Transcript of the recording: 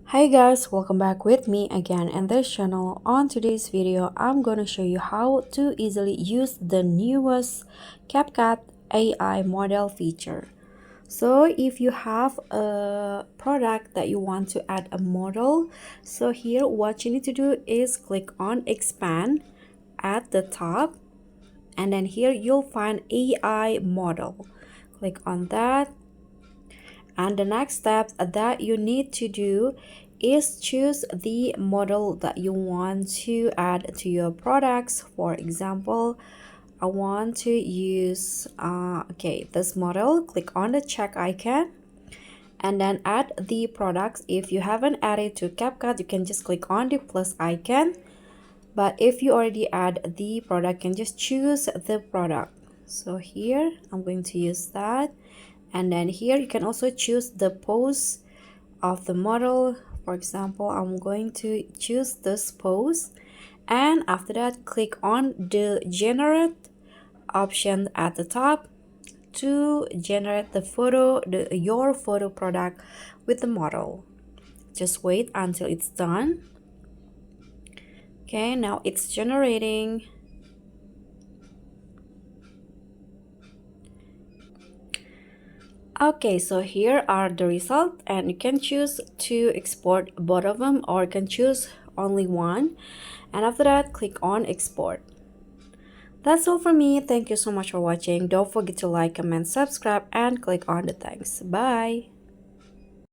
Hi guys, welcome back with me again in this channel. On today's video, I'm gonna show you how to easily use the newest CapCut AI model feature. So if you have a product that you want to add a model, so here what you need to do is click on expand at the top, and then here you'll find AI model. Click on that, and the next step that you need to do is choose the model that you want to add to your products. For example, I want to use this model. Click on the check icon and then add the products. If you haven't added to CapCut, you can just click on the plus icon, but if you already add the product, you can just choose the product. So here I'm going to use that, and then here you can also choose the pose of the model. For example, I'm going to choose this pose, and after that click on the generate option at the top to generate the photo, your photo product with the model. Just wait until it's done. Okay, now it's generating. Okay, so here are the results, and you can choose to export both of them, or you can choose only one, and after that click on export. That's all for me. Thank you so much for watching. Don't forget to like, comment, subscribe, and click on the thanks. Bye.